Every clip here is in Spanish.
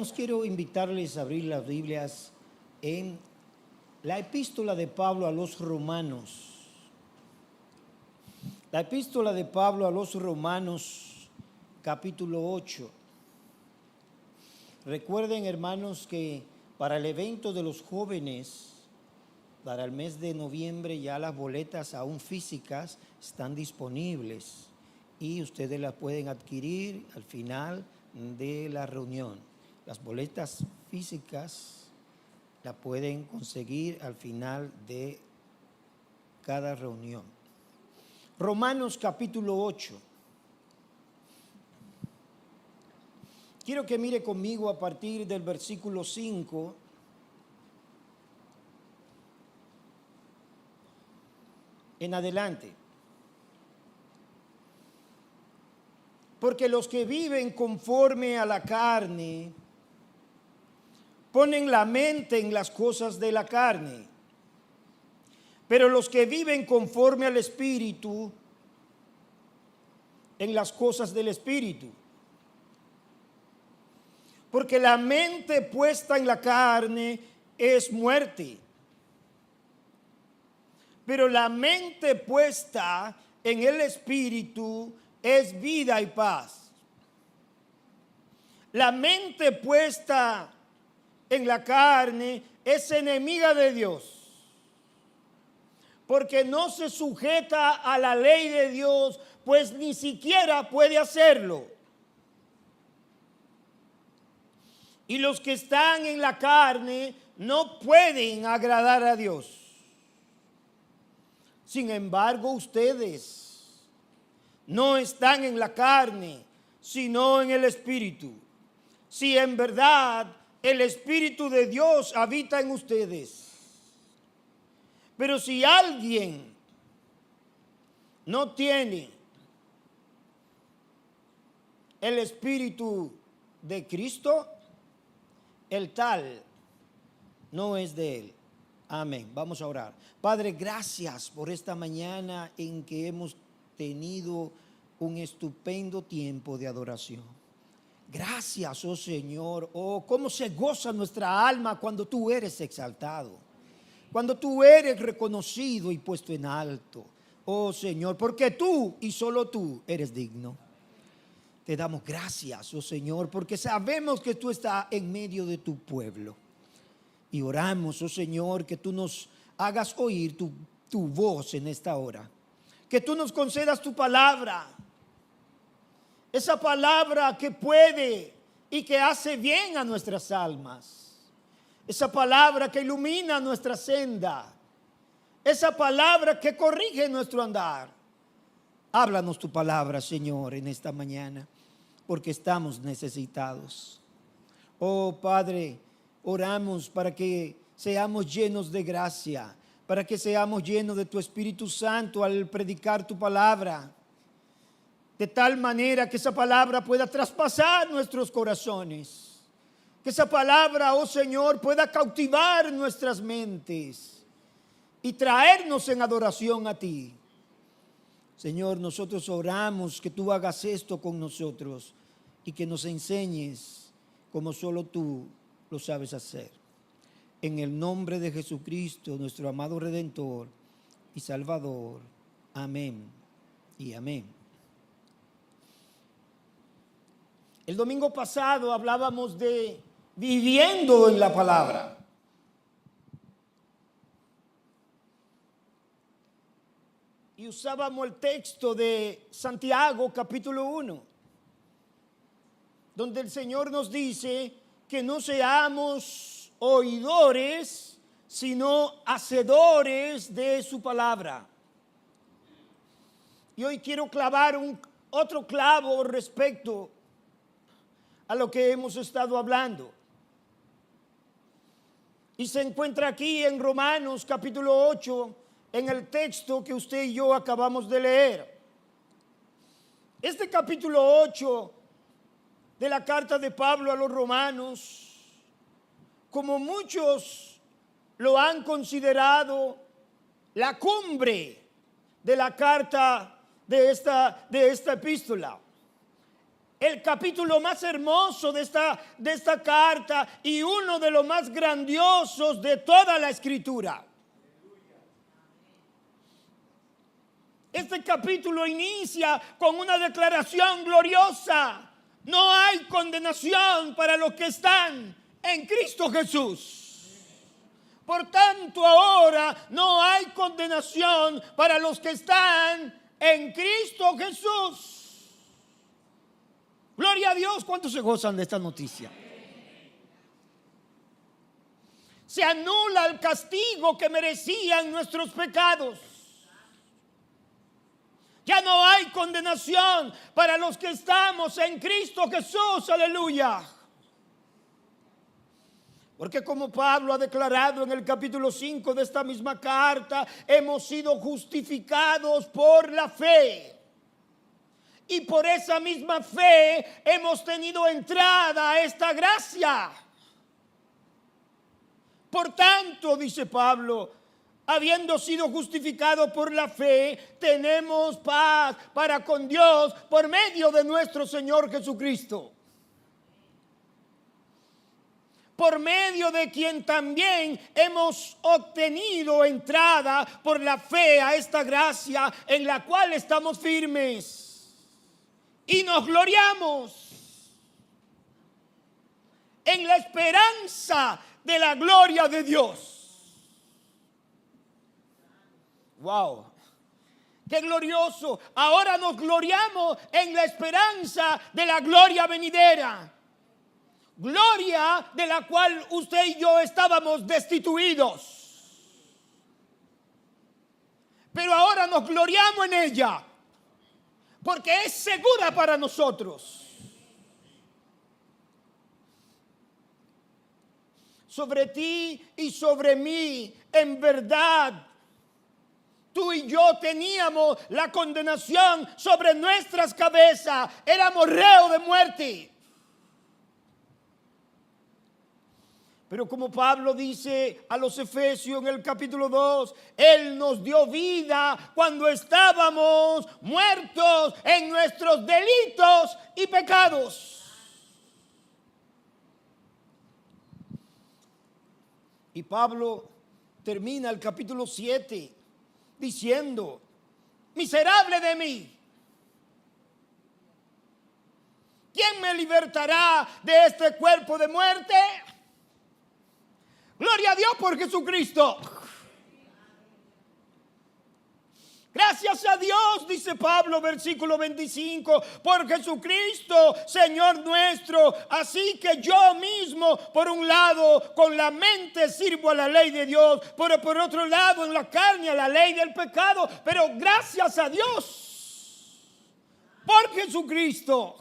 Hermanos, quiero invitarles a abrir las Biblias en la epístola de Pablo a los Romanos. La epístola de Pablo a los Romanos, capítulo 8. Recuerden, hermanos, que para el evento de los jóvenes, para el mes de noviembre, ya las boletas aún físicas están disponibles y ustedes las pueden adquirir al final de la reunión. Las boletas físicas las pueden conseguir al final de cada reunión. Romanos capítulo 8. Quiero que mire conmigo a partir del versículo 5. En adelante. Porque los que viven conforme a la carne ponen la mente en las cosas de la carne, pero los que viven conforme al Espíritu, en las cosas del Espíritu. Porque la mente puesta en la carne es muerte, pero la mente puesta en el Espíritu es vida y paz. La mente puesta en la carne es enemiga de Dios, porque no se sujeta a la ley de Dios, pues ni siquiera puede hacerlo. Y los que están en la carne no pueden agradar a Dios. Sin embargo, ustedes no están en la carne, sino en el Espíritu. Si en verdad el Espíritu de Dios habita en ustedes. Pero si alguien no tiene el Espíritu de Cristo, el tal no es de él. Amén. Vamos a orar. Padre, gracias por esta mañana en que hemos tenido un estupendo tiempo de adoración. Gracias, oh Señor. Oh, cómo se goza nuestra alma cuando tú eres exaltado, cuando tú eres reconocido y puesto en alto. Oh Señor, porque tú y solo tú eres digno. Te damos gracias, oh Señor, porque sabemos que tú estás en medio de tu pueblo. Y oramos, oh Señor, que tú nos hagas oír tu voz en esta hora. Que tú nos concedas tu palabra. Esa palabra que puede y que hace bien a nuestras almas. Esa palabra que ilumina nuestra senda. Esa palabra que corrige nuestro andar. Háblanos tu palabra, Señor, en esta mañana, porque estamos necesitados. Oh Padre, oramos para que seamos llenos de gracia, para que seamos llenos de tu Espíritu Santo al predicar tu palabra, de tal manera que esa palabra pueda traspasar nuestros corazones, que esa palabra, oh Señor, pueda cautivar nuestras mentes y traernos en adoración a ti. Señor, nosotros oramos que tú hagas esto con nosotros y que nos enseñes como solo tú lo sabes hacer. En el nombre de Jesucristo, nuestro amado Redentor y Salvador. Amén y amén. El domingo pasado hablábamos de viviendo en la palabra. Y usábamos el texto de Santiago capítulo 1, donde el Señor nos dice que no seamos oidores, sino hacedores de su palabra. Y hoy quiero clavar otro clavo respecto a lo que hemos estado hablando. Y se encuentra aquí en Romanos capítulo 8, en el texto que usted y yo acabamos de leer. Este capítulo 8 de la carta de Pablo a los Romanos, como muchos lo han considerado la cumbre de la carta de esta epístola. el capítulo más hermoso de esta carta y uno de los más grandiosos de toda la Escritura. Este capítulo inicia con una declaración gloriosa. No hay condenación para los que están en Cristo Jesús. Por tanto, ahora no hay condenación para los que están en Cristo Jesús. Gloria a Dios. ¿Cuántos se gozan de esta noticia? Se anula el castigo que merecían nuestros pecados. Ya no hay condenación para los que estamos en Cristo Jesús. Aleluya. Porque como Pablo ha declarado en el capítulo 5 de esta misma carta, hemos sido justificados por la fe. Y por esa misma fe hemos tenido entrada a esta gracia. Por tanto, dice Pablo, habiendo sido justificados por la fe, tenemos paz para con Dios por medio de nuestro Señor Jesucristo. Por medio de quien también hemos obtenido entrada por la fe a esta gracia en la cual estamos firmes. Y nos gloriamos en la esperanza de la gloria de Dios. Wow, qué glorioso. Ahora nos gloriamos en la esperanza de la gloria venidera. Gloria de la cual usted y yo estábamos destituidos. Pero ahora nos gloriamos en ella, porque es segura para nosotros. Sobre ti y sobre mí, en verdad, tú y yo teníamos la condenación sobre nuestras cabezas. Éramos reos de muerte. Pero como Pablo dice a los Efesios en el capítulo 2, Él nos dio vida cuando estábamos muertos en nuestros delitos y pecados. Y Pablo termina el capítulo 7 diciendo: miserable de mí, ¿quién me libertará de este cuerpo de muerte? Gloria a Dios por Jesucristo. Gracias a Dios, dice Pablo, versículo 25, por Jesucristo, Señor nuestro. Así que yo mismo, por un lado, con la mente sirvo a la ley de Dios, pero por otro lado, en la carne, a la ley del pecado. Pero gracias a Dios, por Jesucristo.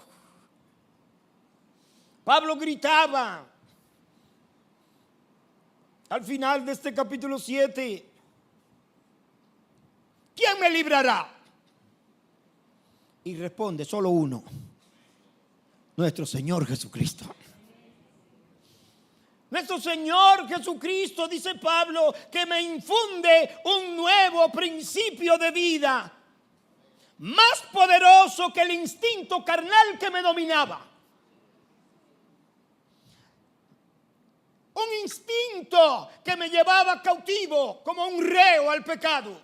Pablo gritaba al final de este capítulo 7, ¿quién me librará? Y responde solo uno: nuestro Señor Jesucristo. Nuestro Señor Jesucristo, dice Pablo, que me infunde un nuevo principio de vida, más poderoso que el instinto carnal que me dominaba. Un instinto que me llevaba cautivo como un reo al pecado.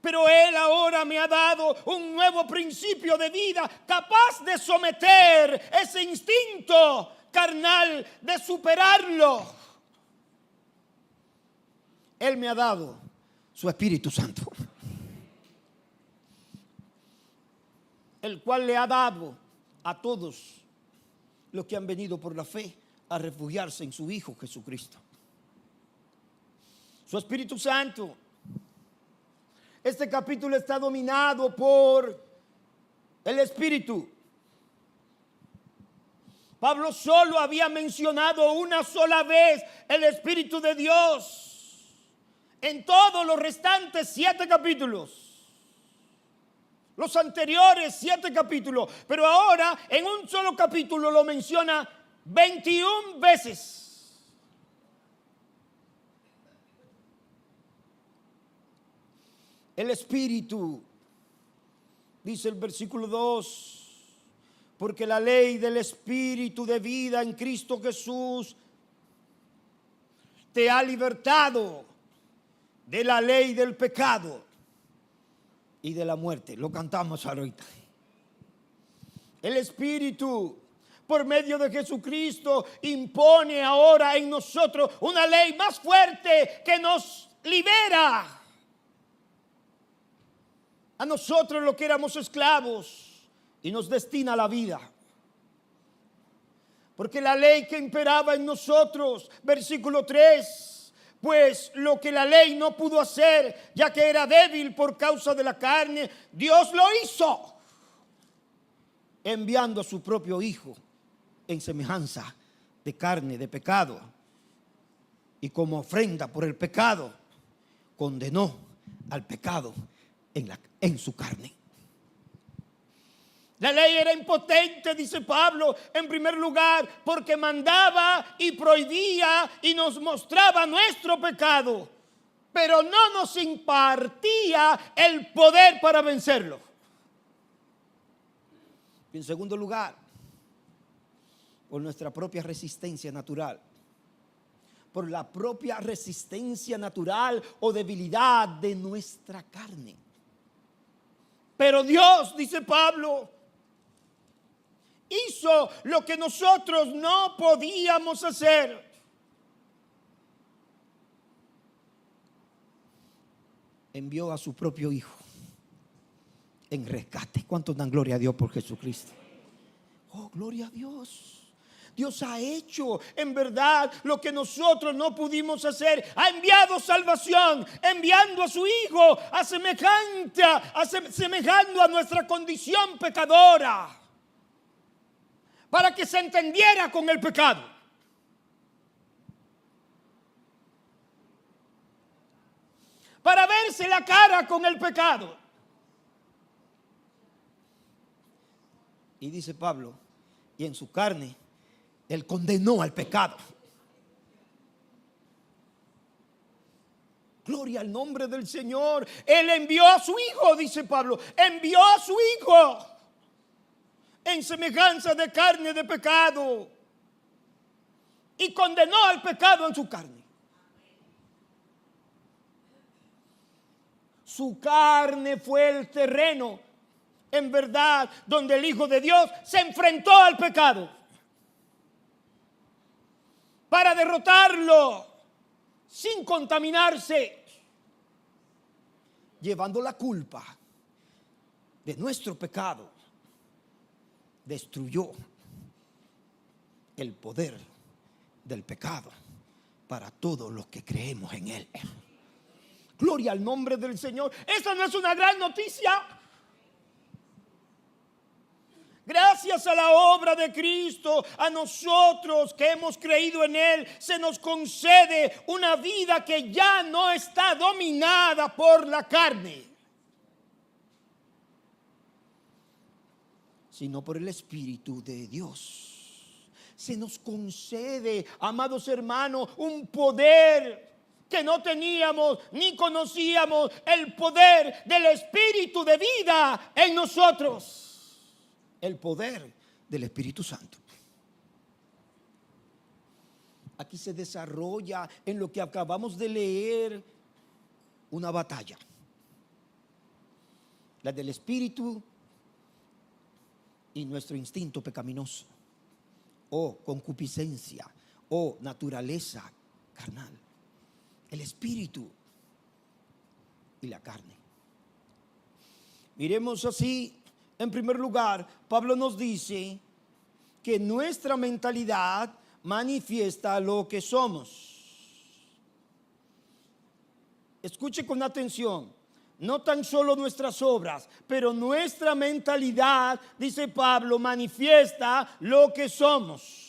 Pero Él ahora me ha dado un nuevo principio de vida capaz de someter ese instinto carnal, de superarlo. Él me ha dado su Espíritu Santo, el cual le ha dado a todos los que han venido por la fe a refugiarse en su Hijo Jesucristo. Su Espíritu Santo. Este capítulo está dominado por el Espíritu. Pablo solo había mencionado una sola vez el Espíritu de Dios en todos los restantes 7 capítulos. Los anteriores 7 capítulos, pero ahora en un solo capítulo lo menciona 21 veces. El Espíritu Dice el versículo 2. Porque la ley del Espíritu de vida en Cristo Jesús te ha libertado de la ley del pecado y de la muerte. Lo cantamos ahorita. El Espíritu, por medio de Jesucristo, impone ahora en nosotros una ley más fuerte que nos libera a nosotros, los que éramos esclavos, y nos destina a la vida. Porque la ley que imperaba en nosotros, versículo 3, pues lo que la ley no pudo hacer, ya que era débil por causa de la carne, Dios lo hizo, enviando a su propio Hijo en semejanza de carne, de pecado, y como ofrenda por el pecado, condenó al pecado en su carne. La ley era impotente, dice Pablo, en primer lugar, porque mandaba y prohibía y nos mostraba nuestro pecado, pero no nos impartía el poder para vencerlo. En segundo lugar, por nuestra propia resistencia natural, por la propia resistencia natural o debilidad de nuestra carne. Pero Dios, dice Pablo, hizo lo que nosotros no podíamos hacer. Envió a su propio Hijo en rescate. ¿Cuántos dan gloria a Dios por Jesucristo? Oh, gloria a Dios. Dios ha hecho en verdad lo que nosotros no pudimos hacer. Ha enviado salvación, enviando a su Hijo asemejando a nuestra condición pecadora, para que se entendiera con el pecado. Para verse la cara con el pecado. Y dice Pablo, y en su carne, Él condenó al pecado. Gloria al nombre del Señor. Él envió a su Hijo, dice Pablo, envió a su Hijo en semejanza de carne de pecado, y condenó al pecado en su carne. Su carne fue el terreno, en verdad, donde el Hijo de Dios se enfrentó al pecado para derrotarlo sin contaminarse, llevando la culpa de nuestro pecado. Destruyó el poder del pecado para todos los que creemos en Él. Gloria al nombre del Señor. ¿Esta no es una gran noticia? Gracias a la obra de Cristo, a nosotros que hemos creído en Él, se nos concede una vida que ya no está dominada por la carne, sino por el Espíritu de Dios. Se nos concede, amados hermanos, un poder que no teníamos ni conocíamos, el poder del Espíritu de vida en nosotros. El poder del Espíritu Santo. Aquí se desarrolla en lo que acabamos de leer una batalla. La del Espíritu y nuestro instinto pecaminoso, o concupiscencia, o naturaleza carnal. El Espíritu y la carne. Miremos así. En primer lugar, Pablo nos dice que nuestra mentalidad manifiesta lo que somos. Escuche con atención. No tan solo nuestras obras, pero nuestra mentalidad, dice Pablo, manifiesta lo que somos.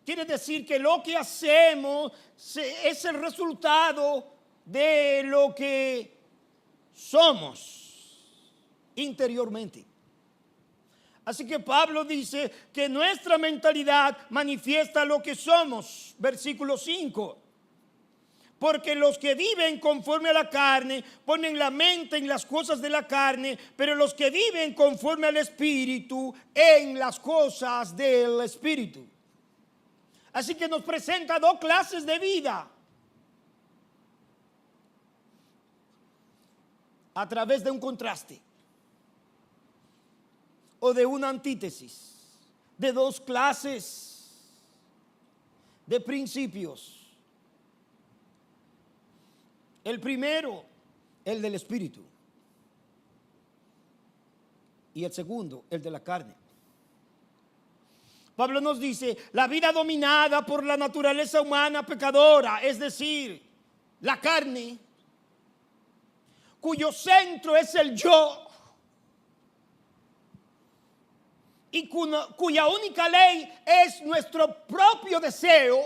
Quiere decir que lo que hacemos es el resultado de lo que somos interiormente. Así que Pablo dice que nuestra mentalidad manifiesta lo que somos. Versículo 5. Porque los que viven conforme a la carne ponen la mente en las cosas de la carne, pero los que viven conforme al Espíritu en las cosas del Espíritu. Así que nos presenta dos clases de vida a través de un contraste o de una antítesis de dos clases de principios. El primero, el del Espíritu, y el segundo, el de la carne. Pablo nos dice, la vida dominada por la naturaleza humana pecadora, es decir, la carne, cuyo centro es el yo, y cuya única ley es nuestro propio deseo,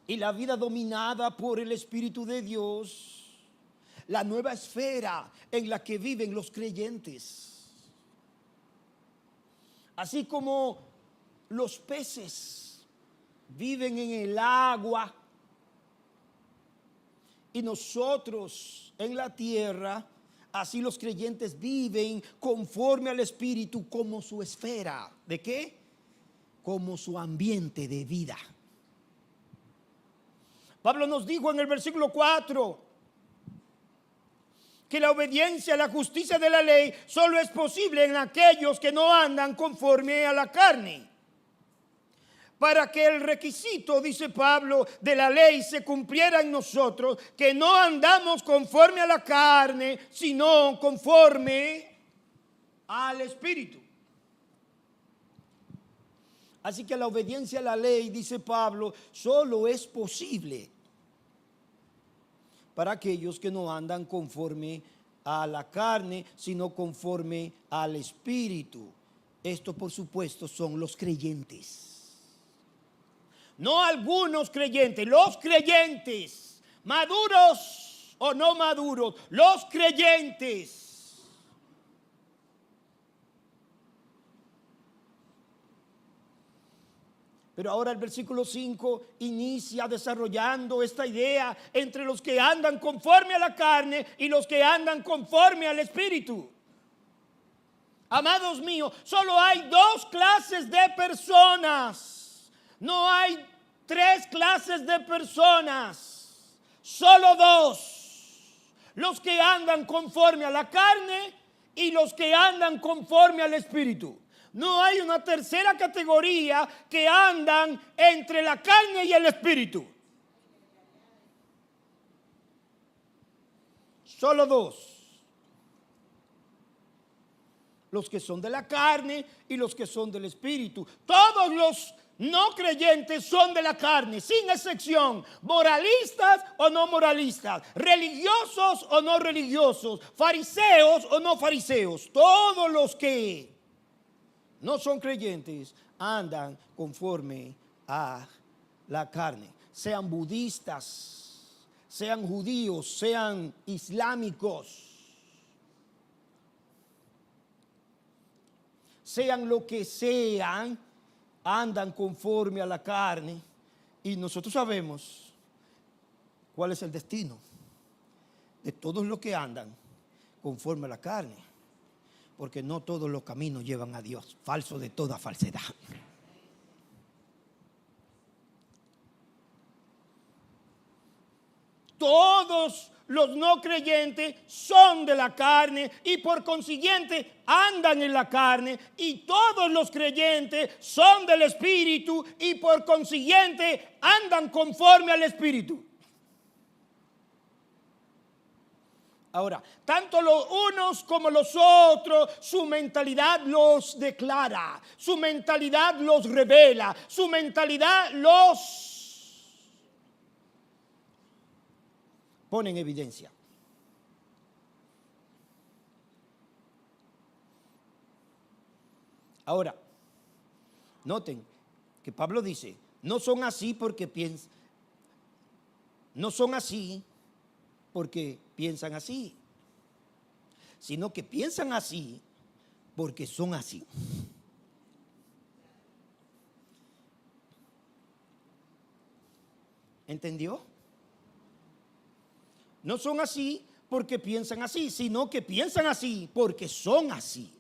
y la vida dominada por el Espíritu de Dios, la nueva esfera en la que viven los creyentes. Así como los peces viven en el agua y nosotros en la tierra, así los creyentes viven conforme al Espíritu como su esfera. ¿De qué? Como su ambiente de vida. Pablo nos dijo en el versículo 4 que la obediencia a la justicia de la ley solo es posible en aquellos que no andan conforme a la carne. Para que el requisito, dice Pablo, de la ley se cumpliera en nosotros, que no andamos conforme a la carne, sino conforme al Espíritu. Así que la obediencia a la ley, dice Pablo, solo es posible para aquellos que no andan conforme a la carne, sino conforme al Espíritu. Esto, por supuesto, son los creyentes. No algunos creyentes, los creyentes, maduros o no maduros, los creyentes. Pero ahora el versículo 5 inicia desarrollando esta idea entre los que andan conforme a la carne y los que andan conforme al Espíritu. Amados míos, solo hay dos clases de personas. No hay tres clases de personas. Solo dos. Los que andan conforme a la carne y los que andan conforme al Espíritu. No hay una tercera categoría que andan entre la carne y el Espíritu. Solo dos. Los que son de la carne y los que son del Espíritu. Todos los no creyentes son de la carne, sin excepción. Moralistas o no moralistas. Religiosos o no religiosos. Fariseos o no fariseos. Todos los que no son creyentes andan conforme a la carne. Sean budistas, sean judíos, sean islámicos, sean lo que sean, andan conforme a la carne. Y nosotros sabemos cuál es el destino de todos los que andan conforme a la carne. Porque no todos los caminos llevan a Dios. Falso de toda falsedad. Todos los no creyentes son de la carne y por consiguiente andan en la carne. Y todos los creyentes son del Espíritu y por consiguiente andan conforme al Espíritu. Ahora, tanto los unos como los otros, su mentalidad los declara, su mentalidad los revela, su mentalidad los pone en evidencia. Ahora, noten que Pablo dice, no son así porque piensan, no son así porque piensan así, sino que piensan así porque son así. ¿Entendió? No son así porque piensan así, sino que piensan así porque son así.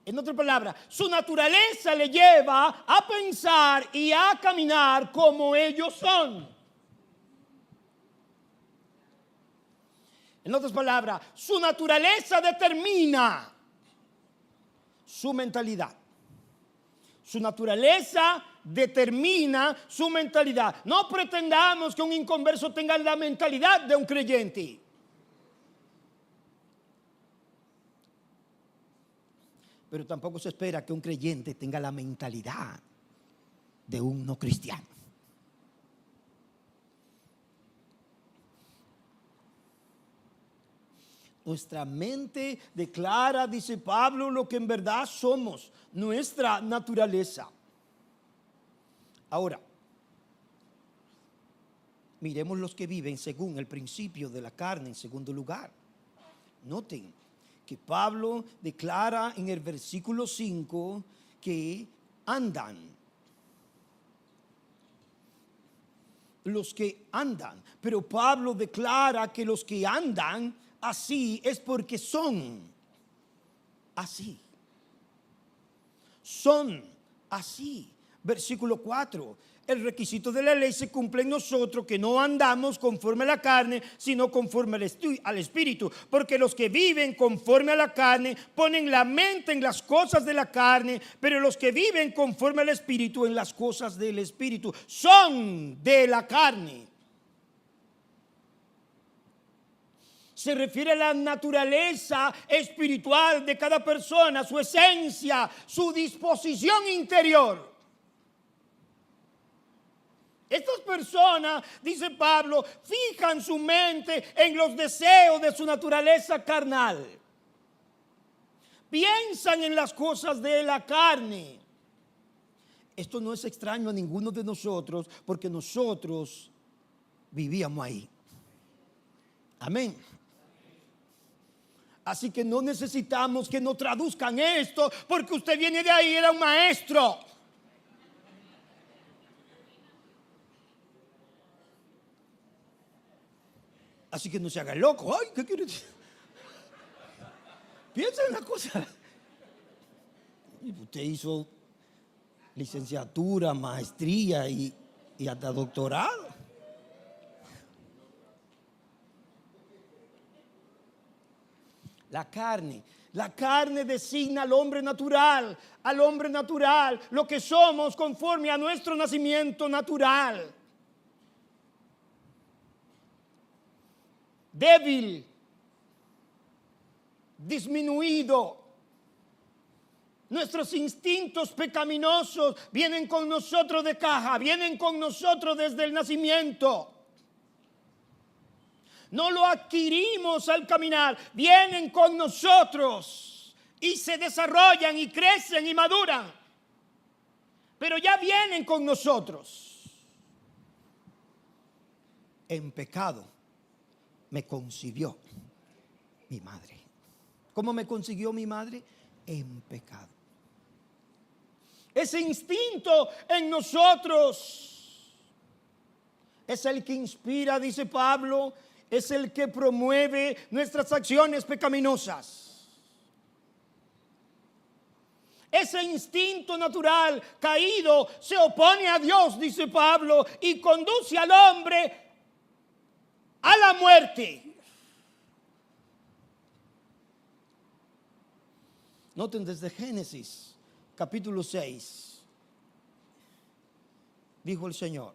En otras palabras, su naturaleza le lleva a pensar y a caminar como ellos son. En otras palabras, su naturaleza determina su mentalidad. Su naturaleza determina su mentalidad. No pretendamos que un inconverso tenga la mentalidad de un creyente. Pero tampoco se espera que un creyente tenga la mentalidad de un no cristiano. Nuestra mente declara, dice Pablo, lo que en verdad somos, nuestra naturaleza. Ahora, miremos los que viven según el principio de la carne en segundo lugar. Noten que Pablo declara en el versículo 5 que andan. Los que andan. Pero Pablo declara que los que andan así es porque son así. Son así. Versículo 4. El requisito de la ley se cumple en nosotros, que no andamos conforme a la carne, sino conforme al Espíritu. Porque los que viven conforme a la carne ponen la mente en las cosas de la carne, pero los que viven conforme al Espíritu en las cosas del Espíritu. Son de la carne. Se refiere a la naturaleza espiritual de cada persona, su esencia, su disposición interior. Estas personas, dice Pablo, fijan su mente en los deseos de su naturaleza carnal. Piensan en las cosas de la carne. Esto no es extraño a ninguno de nosotros, porque nosotros vivíamos ahí. Amén. Así que no necesitamos que nos traduzcan esto, porque usted viene de ahí, era un maestro. Así que no se haga loco. Ay, ¿qué quiere decir? Piensa en la cosa. Usted hizo licenciatura, maestría y hasta doctorado. La carne designa al hombre natural, lo que somos conforme a nuestro nacimiento natural. Débil, disminuido. Nuestros instintos pecaminosos vienen con nosotros de caja, vienen con nosotros desde el nacimiento. No lo adquirimos al caminar, vienen con nosotros y se desarrollan y crecen y maduran. Pero ya vienen con nosotros. En pecado me concibió mi madre. ¿Cómo me concibió mi madre? En pecado. Ese instinto en nosotros es el que inspira, dice Pablo, es el que promueve nuestras acciones pecaminosas. Ese instinto natural caído se opone a Dios, dice Pablo, y conduce al hombre a la muerte. Noten desde Génesis capítulo 6, dijo el Señor,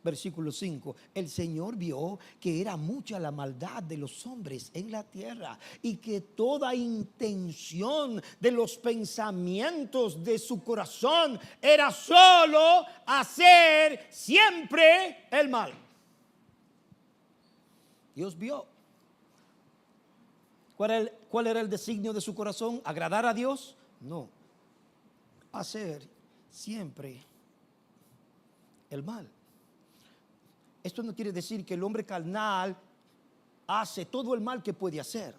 versículo 5, el Señor vio que era mucha la maldad de los hombres en la tierra y que toda intención de los pensamientos de su corazón era solo hacer siempre el mal. Dios vio. ¿Cuál era el designio de su corazón? ¿Agradar a Dios? No. Hacer siempre el mal. Esto no quiere decir que el hombre carnal hace todo el mal que puede hacer.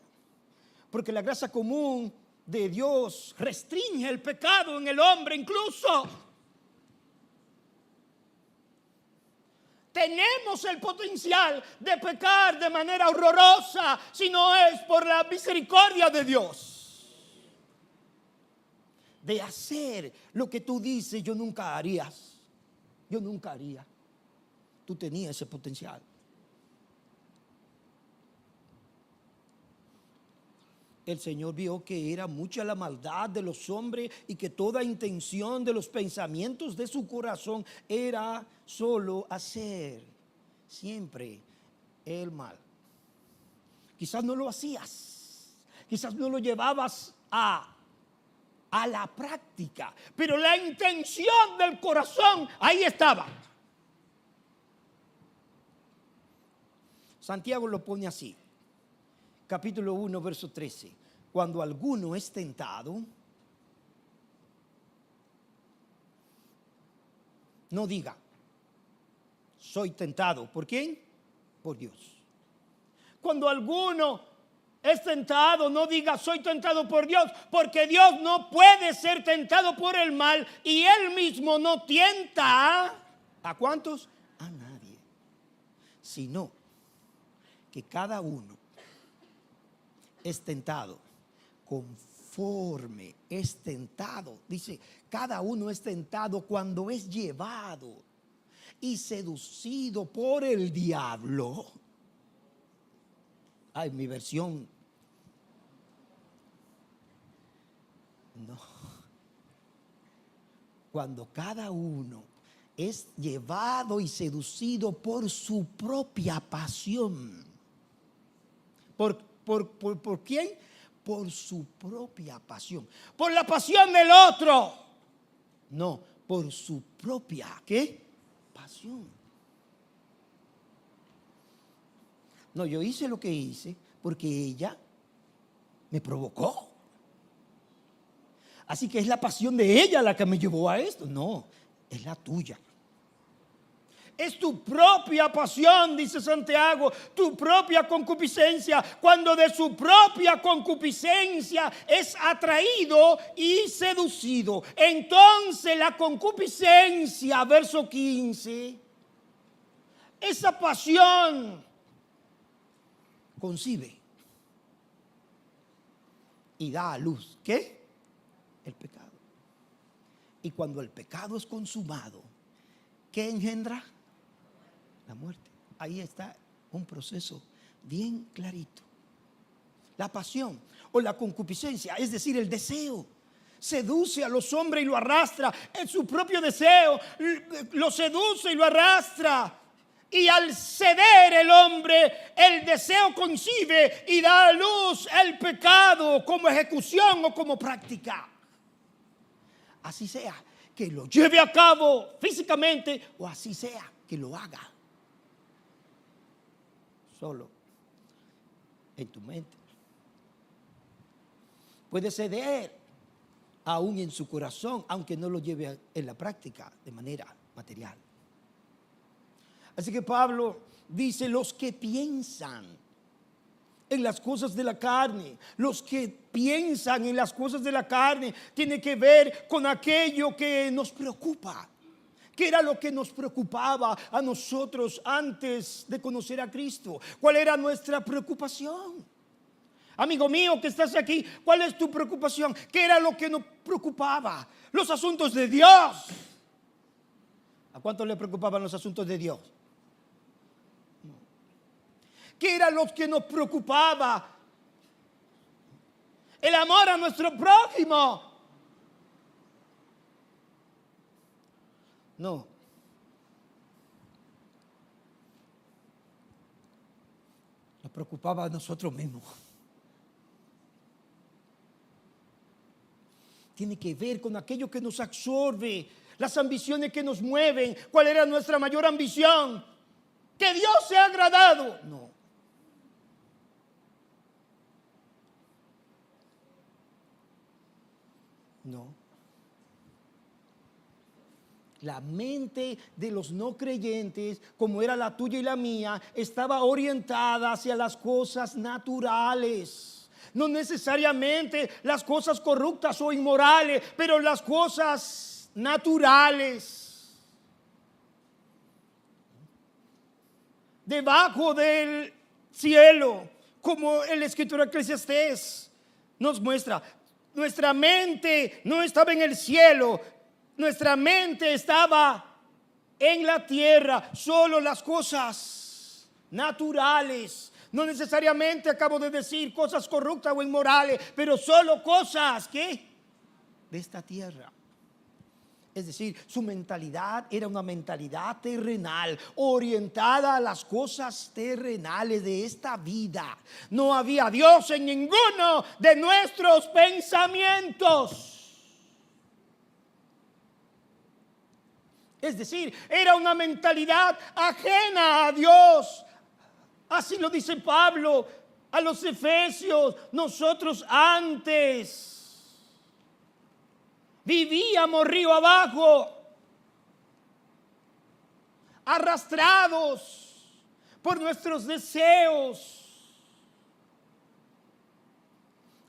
Porque la gracia común de Dios restringe el pecado en el hombre incluso. tenemos el potencial de pecar de manera horrorosa si no es por la misericordia de Dios. De hacer lo que tú dices, yo nunca harías. Yo nunca haría. Tú tenías ese potencial. El Señor vio que era mucha la maldad de los hombres y que toda intención de los pensamientos de su corazón era solo hacer siempre el mal. Quizás no lo hacías, quizás no lo llevabas a la práctica, pero la intención del corazón ahí estaba. Santiago lo pone así. Capítulo 1, verso 13. Cuando alguno es tentado, no diga, soy tentado. ¿Por quién? Por Dios. Cuando alguno es tentado, no diga, soy tentado por Dios, porque Dios no puede ser tentado por el mal y Él mismo no tienta. ¿A cuántos? A nadie. Sino que cada uno es tentado conforme es tentado. Dice, cada uno es tentado cuando es llevado y seducido por el diablo. Ay, mi versión. No. Cuando cada uno es llevado y seducido por su propia pasión. ¿Por quién? Por su propia pasión. Por la pasión del otro. No, por su propia, ¿qué? Pasión. No, yo hice lo que hice porque ella me provocó. Así que es la pasión de ella la que me llevó a esto. No, es la tuya. Es tu propia pasión, dice Santiago, tu propia concupiscencia. Cuando de su propia concupiscencia es atraído y seducido. Entonces la concupiscencia, verso 15, esa pasión concibe y da a luz, ¿qué? El pecado. Y cuando el pecado es consumado, ¿qué engendra? La muerte. Ahí está un proceso bien clarito. La pasión o la concupiscencia, es decir, el deseo, seduce a los hombres y lo arrastra. En su propio deseo lo seduce y lo arrastra. Y al ceder el hombre, el deseo concibe y da a luz el pecado como ejecución o como práctica. Así sea que lo lleve a cabo físicamente o así sea que lo haga solo en tu mente. Puede ceder aún en su corazón, aunque no lo lleve en la práctica de manera material. Así que Pablo dice, los que piensan en las cosas de la carne, los que piensan en las cosas de la carne, tiene que ver con aquello que nos preocupa. ¿Qué era lo que nos preocupaba a nosotros antes de conocer a Cristo? ¿Cuál era nuestra preocupación? Amigo mío que estás aquí, ¿cuál es tu preocupación? ¿Qué era lo que nos preocupaba? Los asuntos de Dios. ¿A cuánto le preocupaban los asuntos de Dios? ¿Qué era lo que nos preocupaba? El amor a nuestro prójimo. No. Nos preocupaba a nosotros mismos. Tiene que ver con aquello que nos absorbe, las ambiciones que nos mueven. ¿Cuál era nuestra mayor ambición? Que Dios sea agradado. No. No. La mente de los no creyentes, como era la tuya y la mía, estaba orientada hacia las cosas naturales. No necesariamente las cosas corruptas o inmorales, pero las cosas naturales. debajo del cielo, como el escritor Eclesiastés nos muestra. Nuestra mente no estaba en el cielo, nuestra mente estaba en la tierra. Solo las cosas naturales, no necesariamente acabo de decir cosas corruptas o inmorales, pero solo cosas que de esta tierra. Es decir, su mentalidad era una mentalidad terrenal, orientada a las cosas terrenales de esta vida. No había Dios en ninguno de nuestros pensamientos. Es decir, era una mentalidad ajena a Dios. Así lo dice Pablo a los Efesios. Nosotros antes vivíamos río abajo, arrastrados por nuestros deseos,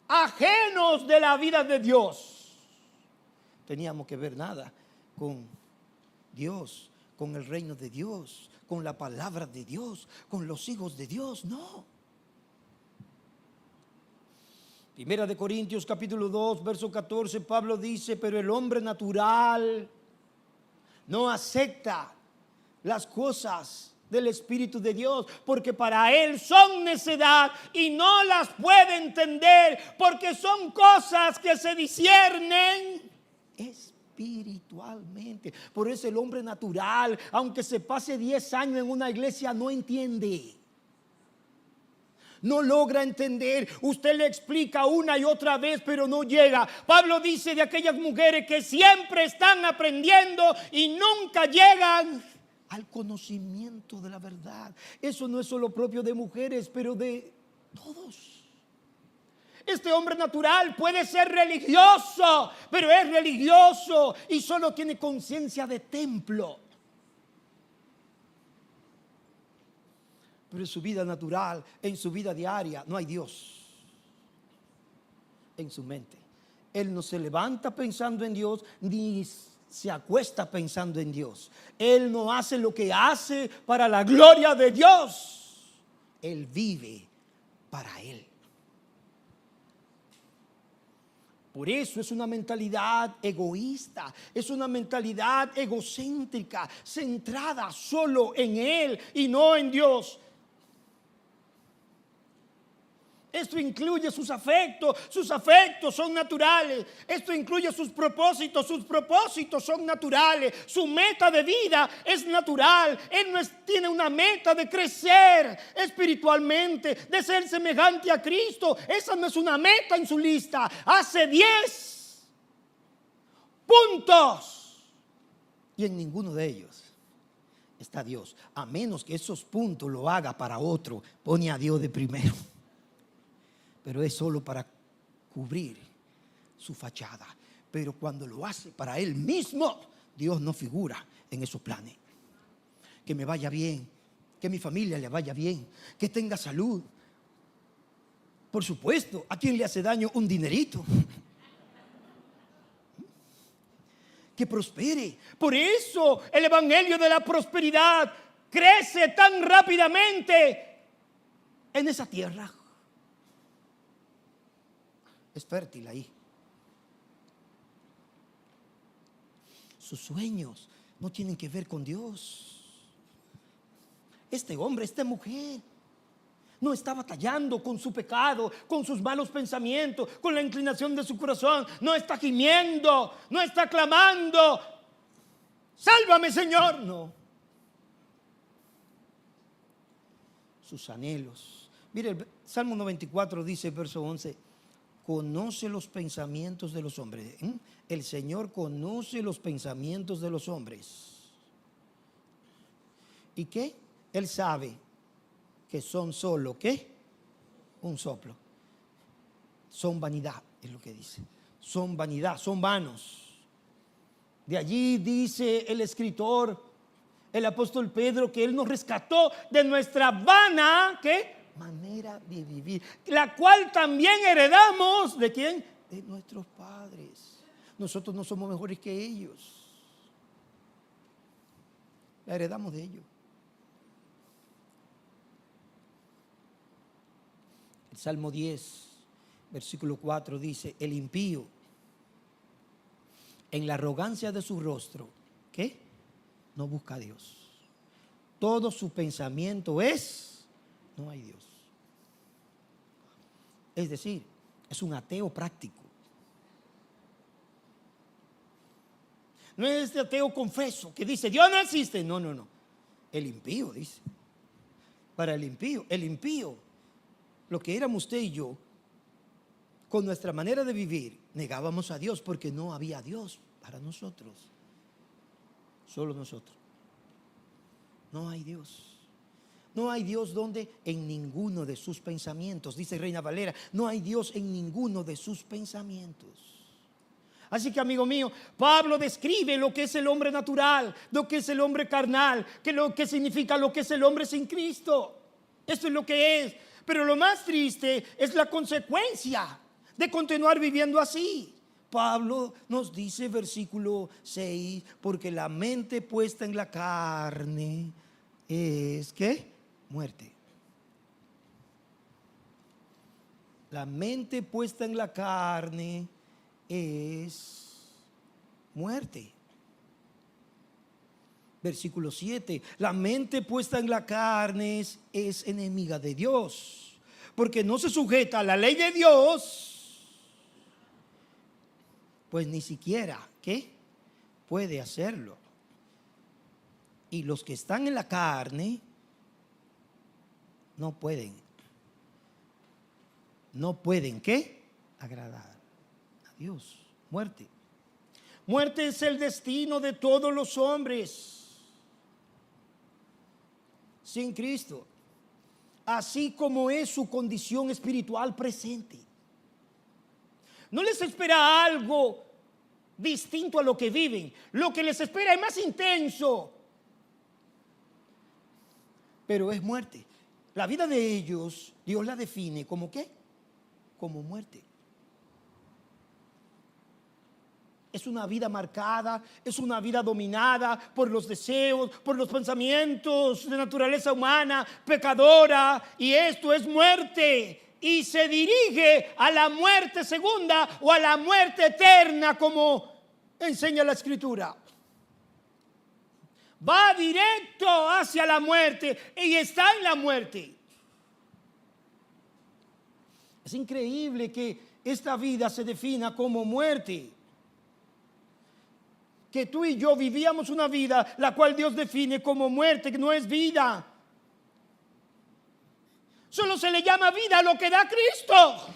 ajenos de la vida de Dios. Teníamos que ver nada con Dios, con el reino de Dios, con la palabra de Dios, con los hijos de Dios, no. Primera de Corintios capítulo 2, verso 14, Pablo dice, pero el hombre natural no acepta las cosas del Espíritu de Dios, porque para él son necedad y no las puede entender, porque son cosas que se disciernen espiritualmente. Por eso el hombre natural, aunque se pase 10 años en una iglesia, no entiende. No logra entender. Usted le explica una y otra vez, pero no llega. Pablo dice de aquellas mujeres que siempre están aprendiendo y nunca llegan al conocimiento de la verdad. Eso no es solo propio de mujeres, pero de todos. Este hombre natural puede ser religioso, pero es religioso y solo tiene conciencia de templo. Pero en su vida natural, en su vida diaria, no hay Dios en su mente. Él no se levanta pensando en Dios, ni se acuesta pensando en Dios. Él no hace lo que hace para la gloria de Dios. Él vive para Él. Por eso es una mentalidad egoísta, es una mentalidad egocéntrica, centrada solo en Él y no en Dios. Esto incluye sus afectos son naturales. Esto incluye sus propósitos son naturales. Su meta de vida es natural. Él no tiene una meta de crecer espiritualmente, de ser semejante a Cristo. Esa no es una meta en su lista. Hace 10 puntos y en ninguno de ellos está Dios. A menos que esos puntos lo haga para otro, pone a Dios de primero. Pero es solo para cubrir su fachada. Pero cuando lo hace para Él mismo, Dios no figura en esos planes. Que me vaya bien, que mi familia le vaya bien, que tenga salud. Por supuesto, ¿a quién le hace daño un dinerito? Que prospere. Por eso el evangelio de la prosperidad crece tan rápidamente en esa tierra. Es fértil ahí. Sus sueños no tienen que ver con Dios. Este hombre, esta mujer no está batallando con su pecado, con sus malos pensamientos, con la inclinación de su corazón. No está gimiendo, no está clamando, sálvame, Señor. No. Sus anhelos. Mire, el Salmo 94 dice, verso 11, conoce los pensamientos de los hombres. El Señor conoce los pensamientos de los hombres. ¿Y qué? Él sabe que son solo, ¿qué? Un soplo. Son vanidad, es lo que dice. Son vanidad, son vanos. De allí dice el escritor, el apóstol Pedro, que Él nos rescató de nuestra vana, ¿qué? Manera de vivir, la cual también heredamos. ¿De quién? De nuestros padres. Nosotros no somos mejores que ellos, la heredamos de ellos. El Salmo 10, versículo 4 dice: el impío, en la arrogancia de su rostro, ¿qué? No busca a Dios. Todo su pensamiento es: no hay Dios. Es decir, es un ateo práctico. No es este ateo confeso que dice: Dios no existe. No, no, no. El impío dice. Para el impío, lo que éramos usted y yo, con nuestra manera de vivir, negábamos a Dios porque no había Dios para nosotros. Solo nosotros. No hay Dios. No hay Dios donde en ninguno de sus pensamientos. Dice Reina Valera: no hay Dios en ninguno de sus pensamientos. Así que, amigo mío, Pablo describe lo que es el hombre natural, lo que es el hombre carnal, lo que significa lo que es el hombre sin Cristo. Esto es lo que es. Pero lo más triste es la consecuencia de continuar viviendo así. Pablo nos dice, versículo 6, porque la mente puesta en la carne es, ¿qué? Muerte. La mente puesta en la carne es muerte. Versículo 7, la mente puesta en la carne es enemiga de Dios, porque no se sujeta a la ley de Dios, pues ni siquiera, ¿qué? Puede hacerlo. Y los que están en la carne no pueden, ¿qué? Agradar a Dios. Muerte. Muerte es el destino de todos los hombres sin Cristo, así como es su condición espiritual presente. No les espera algo distinto a lo que viven. Lo que les espera es más intenso, pero es muerte. La vida de ellos, Dios la define como ¿qué? Como muerte. Es una vida marcada, es una vida dominada por los deseos, por los pensamientos de naturaleza humana, pecadora, y esto es muerte. Y se dirige a la muerte segunda o a la muerte eterna, como enseña la Escritura. Va directo hacia la muerte y está en la muerte. Es increíble que esta vida se defina como muerte. Que tú y yo vivíamos una vida la cual Dios define como muerte, que no es vida. Solo se le llama vida a lo que da Cristo.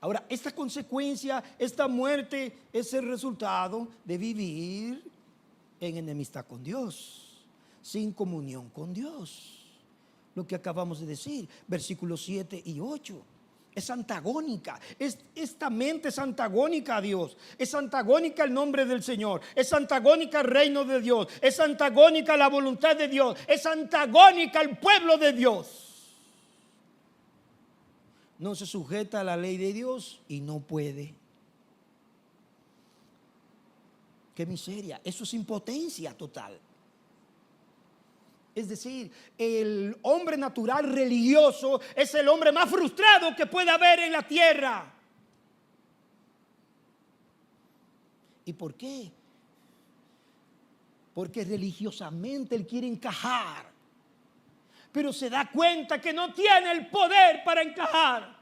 Ahora, esta consecuencia, esta muerte, es el resultado de vivir en enemistad con Dios, sin comunión con Dios. Lo que acabamos de decir, versículos 7 y 8. Es antagónica. Esta mente es antagónica a Dios. Es antagónica al nombre del Señor. Es antagónica al reino de Dios. Es antagónica a la voluntad de Dios. Es antagónica al pueblo de Dios. No se sujeta a la ley de Dios y no puede. Qué miseria. Eso es impotencia total. Es decir, el hombre natural religioso es el hombre más frustrado que puede haber en la tierra. ¿Y por qué? Porque religiosamente él quiere encajar, pero se da cuenta que no tiene el poder para encajar.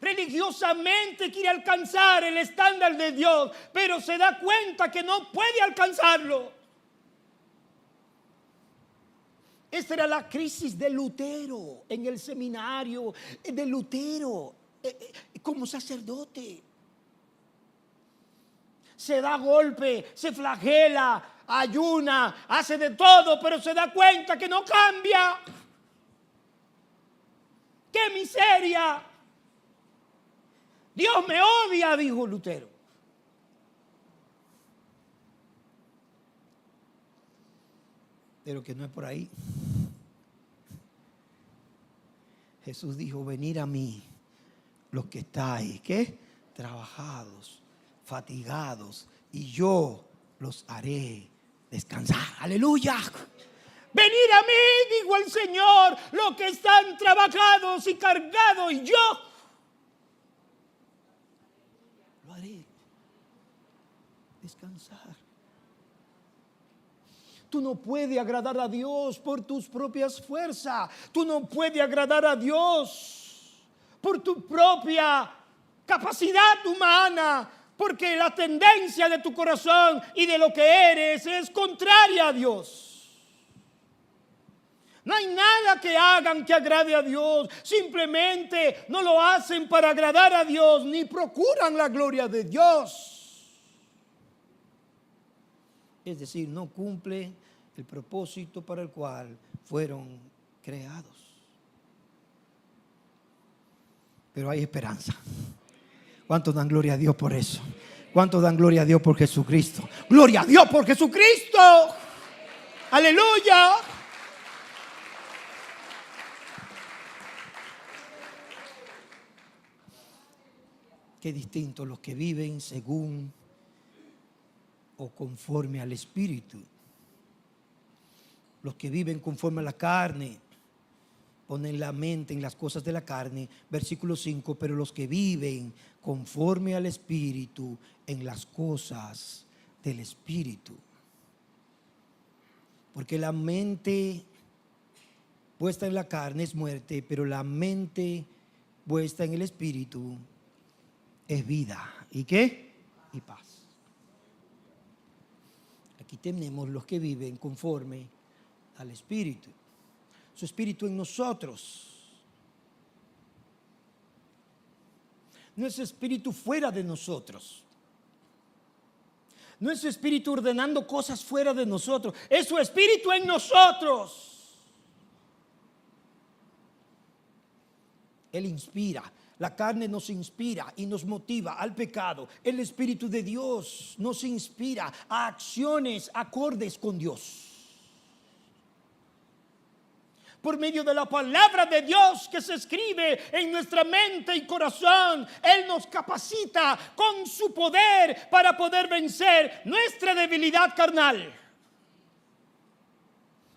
Religiosamente quiere alcanzar el estándar de Dios, pero se da cuenta que no puede alcanzarlo. Esta era la crisis de Lutero en el seminario de Lutero como sacerdote. Se da golpe, se flagela, ayuna, hace de todo, pero se da cuenta que no cambia. ¡Qué miseria! Dios me odia, dijo Lutero. Pero que no es por ahí. Jesús dijo: venid a mí los que estáis, ¿qué? Trabajados, fatigados y yo los haré descansar. Aleluya. Venid a mí, digo el Señor, los que están trabajados y cargados, y yo lo haré descansar. Tú no puedes agradar a Dios por tus propias fuerzas. Tú no puedes agradar a Dios por tu propia capacidad humana, porque la tendencia de tu corazón y de lo que eres es contraria a Dios. No hay nada que hagan que agrade a Dios. Simplemente no lo hacen para agradar a Dios, ni procuran la gloria de Dios. Es decir, no cumple el propósito para el cual fueron creados. Pero hay esperanza. ¿Cuántos dan gloria a Dios por eso? ¿Cuántos dan gloria a Dios por Jesucristo? ¡Gloria a Dios por Jesucristo! ¡Aleluya! Qué distinto los que viven según o conforme al Espíritu. Los que viven conforme a la carne ponen la mente en las cosas de la carne. Versículo 5, pero los que viven conforme al Espíritu en las cosas del Espíritu. Porque la mente puesta en la carne es muerte, pero la mente puesta en el Espíritu es vida. ¿Y qué? Y paz. Aquí tenemos los que viven conforme al Espíritu. Su Espíritu en nosotros. No es Espíritu fuera de nosotros. No es su Espíritu ordenando cosas fuera de nosotros. Es su Espíritu en nosotros. Él inspira. La carne nos inspira y nos motiva al pecado. El Espíritu de Dios nos inspira a acciones acordes con Dios. Por medio de la palabra de Dios que se escribe en nuestra mente y corazón, Él nos capacita con su poder para poder vencer nuestra debilidad carnal,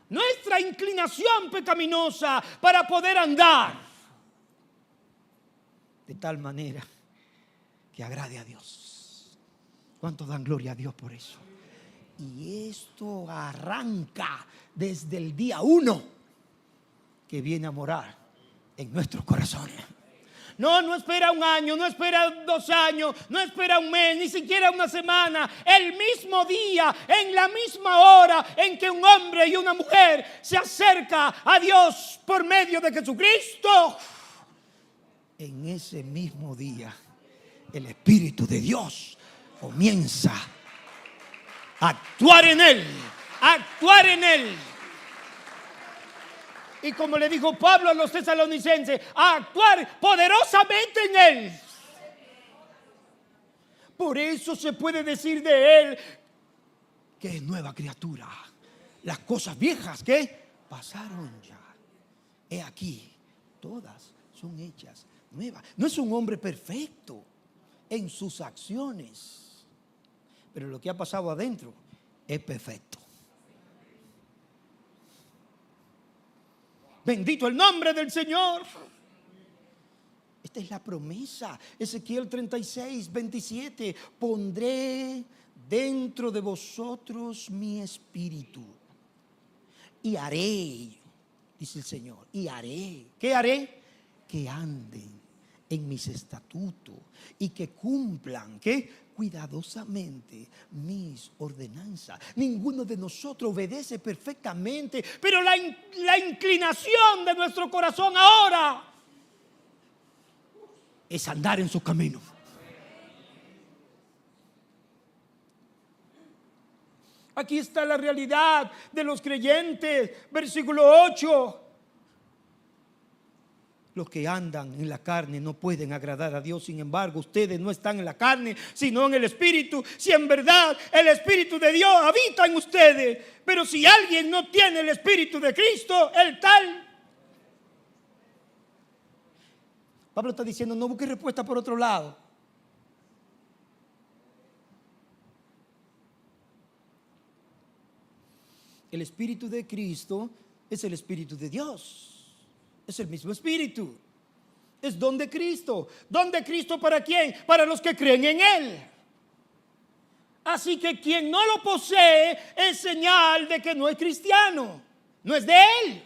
nuestra inclinación pecaminosa, para poder andar de tal manera que agrade a Dios. ¿Cuántos dan gloria a Dios por eso? Y esto arranca desde el día 1 que viene a morar en nuestros corazones. No espera un año, no espera 2 años, no espera un mes, ni siquiera una semana. El mismo día, en la misma hora en que un hombre y una mujer se acerca a Dios por medio de Jesucristo, en ese mismo día el Espíritu de Dios comienza a actuar en él, a actuar en él. Y como le dijo Pablo a los tesalonicenses, a actuar poderosamente en él. Por eso se puede decir de él que es nueva criatura. Las cosas viejas que pasaron ya, he aquí, todas son hechas nuevas. No es un hombre perfecto en sus acciones, pero lo que ha pasado adentro es perfecto. Bendito el nombre del Señor. Esta es la promesa. Ezequiel 36, 27. Pondré dentro de vosotros mi espíritu y haré, dice el Señor, y haré. ¿Qué haré? Que anden en mis estatutos y que cumplan, ¿qué? Cuidadosamente mis ordenanzas. Ninguno de nosotros obedece perfectamente, pero la inclinación de nuestro corazón ahora es andar en su camino. Aquí está la realidad de los creyentes. Versículo 8. Los que andan en la carne no pueden agradar a Dios. Sin embargo, ustedes no están en la carne, sino en el Espíritu. Si en verdad el Espíritu de Dios habita en ustedes. Pero si alguien no tiene el Espíritu de Cristo, el tal. Pablo está diciendo, no busque respuesta por otro lado. el Espíritu de Cristo es el Espíritu de Dios. Es el mismo Espíritu. Es don de Cristo. ¿Don de Cristo para quién? Para los que creen en Él. Así que quien no lo posee es señal de que no es cristiano. No es de Él.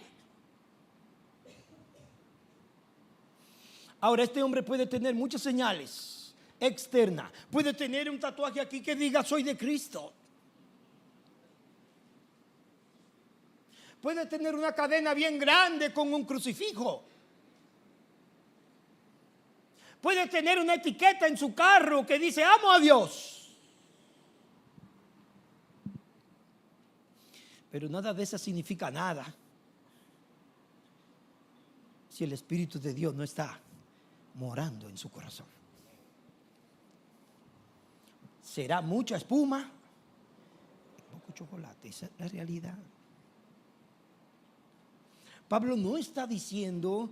Ahora, este hombre puede tener muchas señales externas. Puede tener un tatuaje aquí que diga soy de Cristo. Puede tener una cadena bien grande con un crucifijo. Puede tener una etiqueta en su carro que dice amo a Dios. Pero nada de eso significa nada si el Espíritu de Dios no está morando en su corazón. Será mucha espuma, poco chocolate, esa es la realidad. Pablo no está diciendo,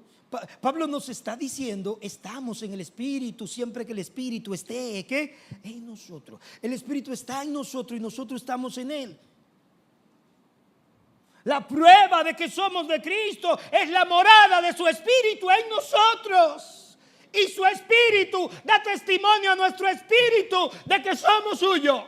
Pablo nos está diciendo, estamos en el Espíritu siempre que el Espíritu esté, ¿qué? En nosotros. El Espíritu está en nosotros y nosotros estamos en Él. La prueba de que somos de Cristo es la morada de su Espíritu en nosotros. Y su Espíritu da testimonio a nuestro espíritu de que somos suyos.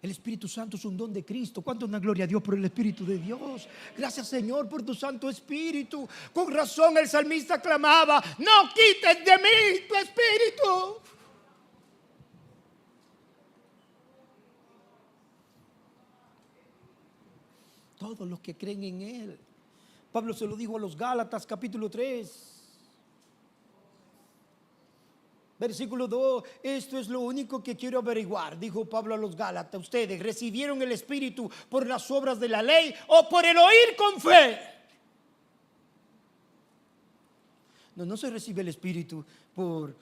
El Espíritu Santo es un don de Cristo. ¿Cuánto una gloria a Dios por el Espíritu de Dios? Gracias, Señor, por tu Santo Espíritu. Con razón el salmista clamaba, no quites de mí tu Espíritu. Todos los que creen en Él. Pablo se lo dijo a los Gálatas, capítulo 3. Versículo 2, esto es lo único que quiero averiguar, dijo Pablo a los Gálatas. ¿Ustedes recibieron el Espíritu por las obras de la ley o por el oír con fe? No se recibe el Espíritu por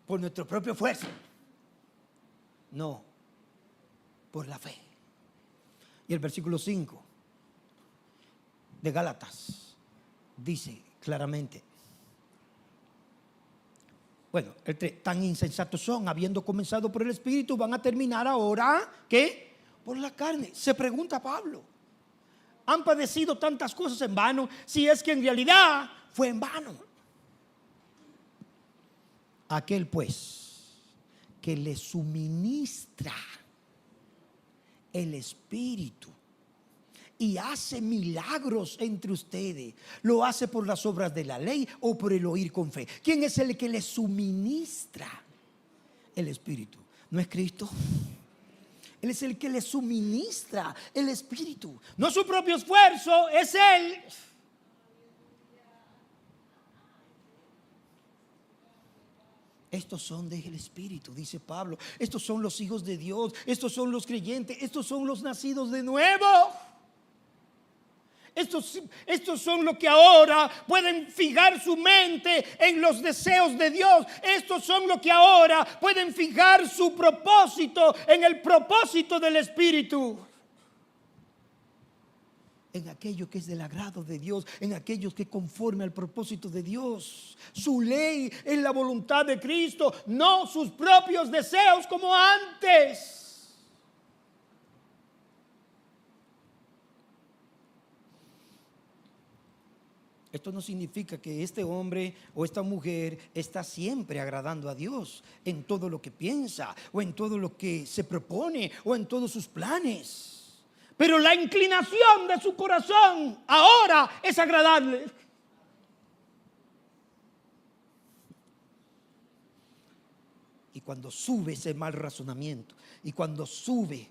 nuestro propio esfuerzo. No, por la fe. Y el versículo 5 de Gálatas dice claramente, bueno, tan insensatos son, habiendo comenzado por el Espíritu, van a terminar ahora, ¿qué? Por la carne. Se pregunta Pablo, ¿han padecido tantas cosas en vano? Si es que en realidad fue en vano. Aquel pues que le suministra el Espíritu y hace milagros entre ustedes, ¿lo hace por las obras de la ley o por el oír con fe? ¿Quién es el que le suministra el Espíritu? ¿No es Cristo? Él es el que le suministra el Espíritu. No su propio esfuerzo, es Él. Estos son del Espíritu, dice Pablo. Estos son los hijos de Dios. Estos son los creyentes. Estos son los nacidos de nuevo. Estos son los que ahora pueden fijar su mente en los deseos de Dios. Estos son los que ahora pueden fijar su propósito en el propósito del Espíritu. En aquello que es del agrado de Dios, en aquellos que conforme al propósito de Dios. Su ley es la voluntad de Cristo, no sus propios deseos como antes. Esto no significa que este hombre o esta mujer está siempre agradando a Dios en todo lo que piensa o en todo lo que se propone o en todos sus planes. Pero la inclinación de su corazón ahora es agradarle. Y cuando sube ese mal razonamiento y cuando sube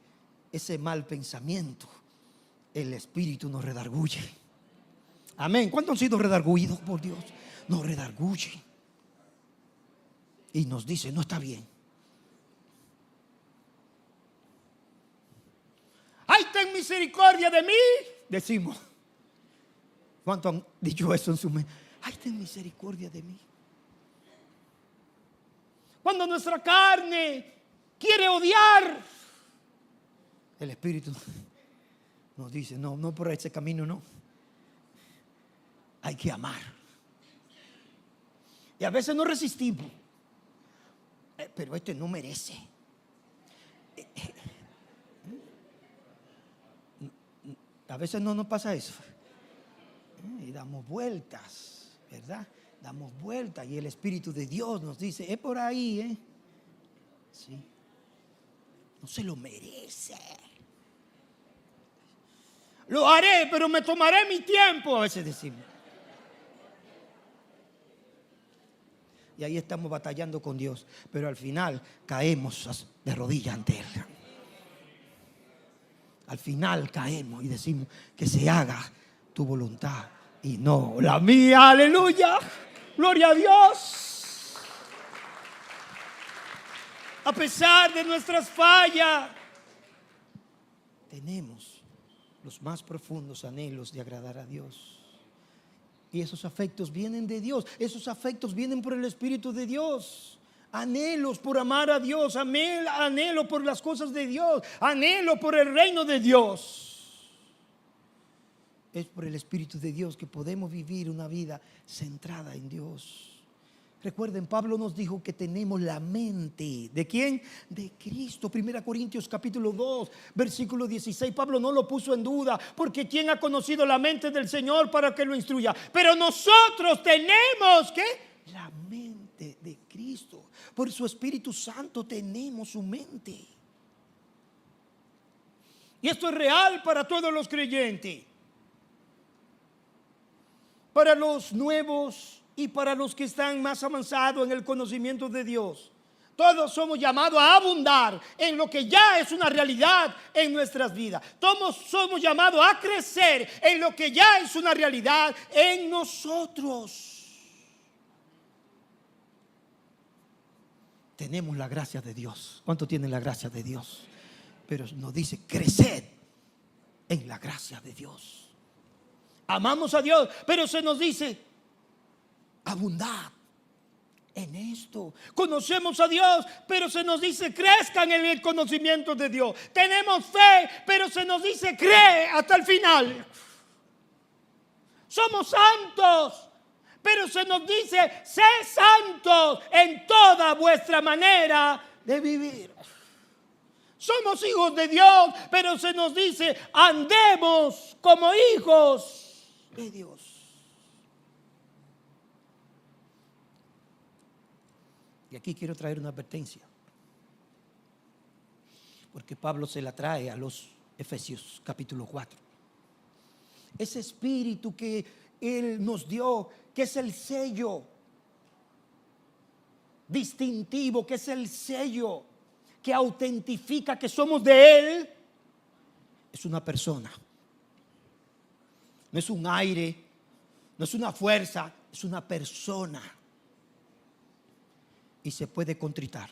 ese mal pensamiento, el Espíritu nos redarguye. Amén. ¿Cuántos han sido redarguidos por Dios? Nos redarguye y nos dice, no está bien. ¡Ay, ten misericordia de mí! Decimos. ¿Cuántos han dicho eso en su mente? ¡Ay, ten misericordia de mí! Cuando nuestra carne quiere odiar, el Espíritu nos dice, no por ese camino, no. Hay que amar. Y a veces no resistimos. Pero este no merece. A veces no nos pasa eso. Y damos vueltas, ¿verdad? Damos vueltas y el Espíritu de Dios nos dice, es por ahí, ¿eh? Sí. No se lo merece. Lo haré, pero me tomaré mi tiempo, a veces decimos. Y ahí estamos batallando con Dios, pero al final caemos de rodillas ante Él. Al final caemos y decimos que se haga tu voluntad y no la mía. Aleluya, gloria a Dios. A pesar de nuestras fallas, tenemos los más profundos anhelos de agradar a Dios. Y esos afectos vienen de Dios. Esos afectos vienen por el Espíritu de Dios. Anhelos por amar a Dios, anhelo por las cosas de Dios, anhelo por el reino de Dios. Es por el Espíritu de Dios que podemos vivir una vida centrada en Dios. Recuerden, Pablo nos dijo que tenemos la mente. ¿De quién? De Cristo. 1 Corintios capítulo 2, versículo 16. Pablo no lo puso en duda, porque ¿quién ha conocido la mente del Señor para que lo instruya? Pero nosotros tenemos, ¿qué? La mente de Cristo. Por su Espíritu Santo tenemos su mente. Y esto es real para todos los creyentes. Para los nuevos y para los que están más avanzados en el conocimiento de Dios. Todos somos llamados a abundar en lo que ya es una realidad en nuestras vidas. Todos somos llamados a crecer en lo que ya es una realidad en nosotros. Tenemos la gracia de Dios. ¿Cuánto tienen la gracia de Dios? Pero nos dice, creced en la gracia de Dios. Amamos a Dios, pero se nos dice, abundad en esto. Conocemos a Dios, pero se nos dice, crezcan en el conocimiento de Dios. Tenemos fe, pero se nos dice, cree hasta el final. Somos santos, pero se nos dice, sé santos en toda vuestra manera de vivir. Somos hijos de Dios, pero se nos dice, andemos como hijos de Dios. Y aquí quiero traer una advertencia, porque Pablo se la trae a los Efesios capítulo 4. Ese espíritu que Él nos dio, que es el sello distintivo, que es el sello que autentifica que somos de Él, es una persona. No es un aire, no es una fuerza, es una persona. Y se puede contritar.